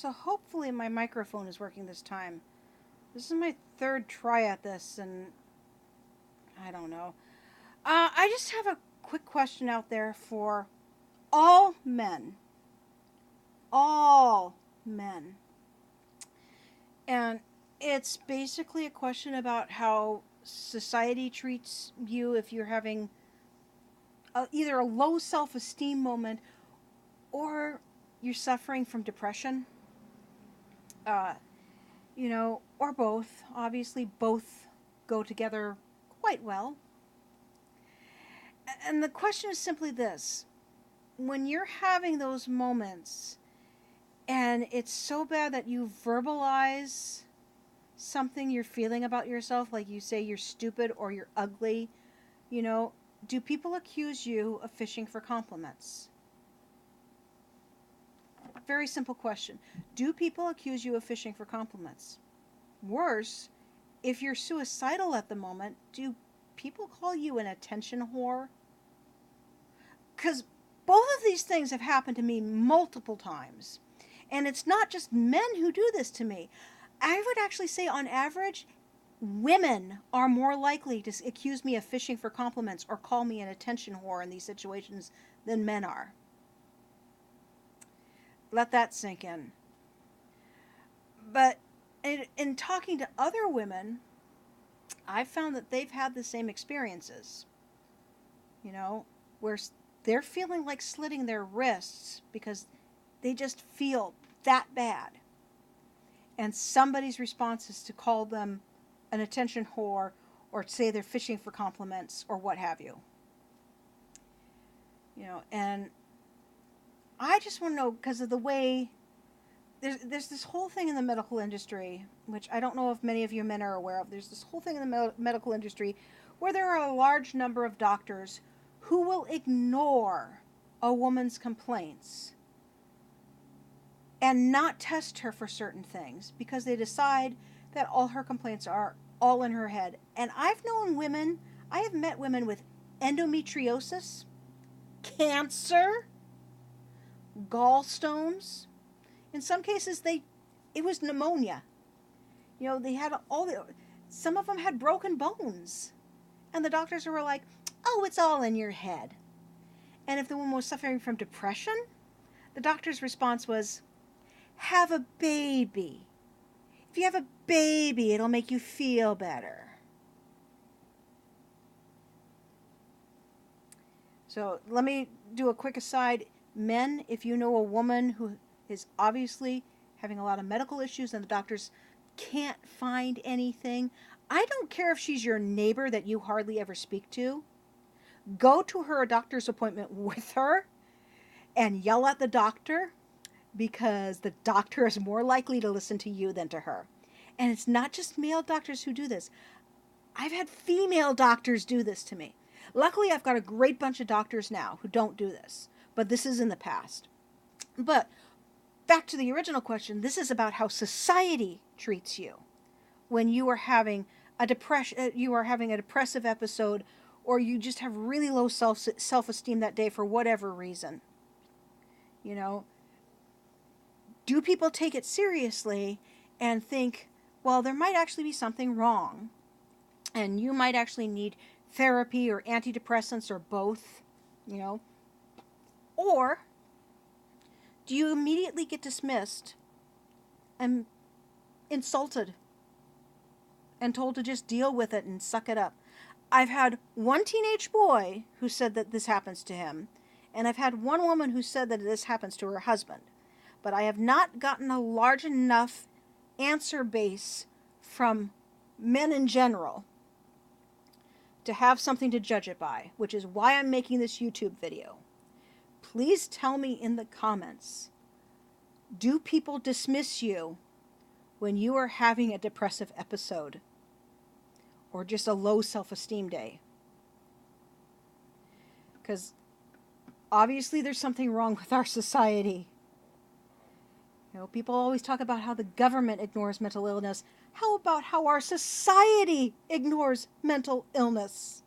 So hopefully my microphone is working this time. This is my third try at this, and I don't know. I just have a quick question out there for all men. All men. And it's basically a question about how society treats you if you're having either a low self-esteem moment or you're suffering from depression. Uh, or both. Obviously, both go together quite well. And the question is simply this: when you're having those moments and it's so bad that you verbalize something you're feeling about yourself, like you say you're stupid or you're ugly, do people accuse you of fishing for compliments? Very simple question. Do people accuse you of fishing for compliments? Worse, if you're suicidal at the moment, do people call you an attention whore? Because both of these things have happened to me multiple times. And it's not just men who do this to me. I would actually say, on average, women are more likely to accuse me of fishing for compliments or call me an attention whore in these situations than men are. Let that sink in. But in talking to other women, I've found that they've had the same experiences. Where they're feeling like slitting their wrists because they just feel that bad. And somebody's response is to call them an attention whore or say they're fishing for compliments or what have you. And I just want to know, because of the way there's this whole thing in the medical industry, which I don't know if many of you men are aware of. There's this whole thing in the medical industry where there are a large number of doctors who will ignore a woman's complaints and not test her for certain things because they decide that all her complaints are all in her head. And I have met women with endometriosis, cancer, gallstones. In some cases, it was pneumonia. They had some of them had broken bones. And the doctors were like, oh, it's all in your head. And if the woman was suffering from depression, the doctor's response was, have a baby. If you have a baby, it'll make you feel better. So let me do a quick aside. Men, if you know a woman who is obviously having a lot of medical issues and the doctors can't find anything, I don't care if she's your neighbor that you hardly ever speak to. Go to her doctor's appointment with her and yell at the doctor, because the doctor is more likely to listen to you than to her. And it's not just male doctors who do this. I've had female doctors do this to me. Luckily, I've got a great bunch of doctors now who don't do this, but this is in the past. But back to the original question, this is about how society treats you when you are having a depressive episode, or you just have really low self-esteem that day for whatever reason. Do people take it seriously and think, well, there might actually be something wrong, and you might actually need therapy or antidepressants or both, Or do you immediately get dismissed and insulted and told to just deal with it and suck it up? I've had one teenage boy who said that this happens to him, and I've had one woman who said that this happens to her husband. But I have not gotten a large enough answer base from men in general to have something to judge it by, which is why I'm making this YouTube video. Please tell me in the comments, do people dismiss you when you are having a depressive episode or just a low self-esteem day? Because obviously there's something wrong with our society. People always talk about how the government ignores mental illness. How about how our society ignores mental illness?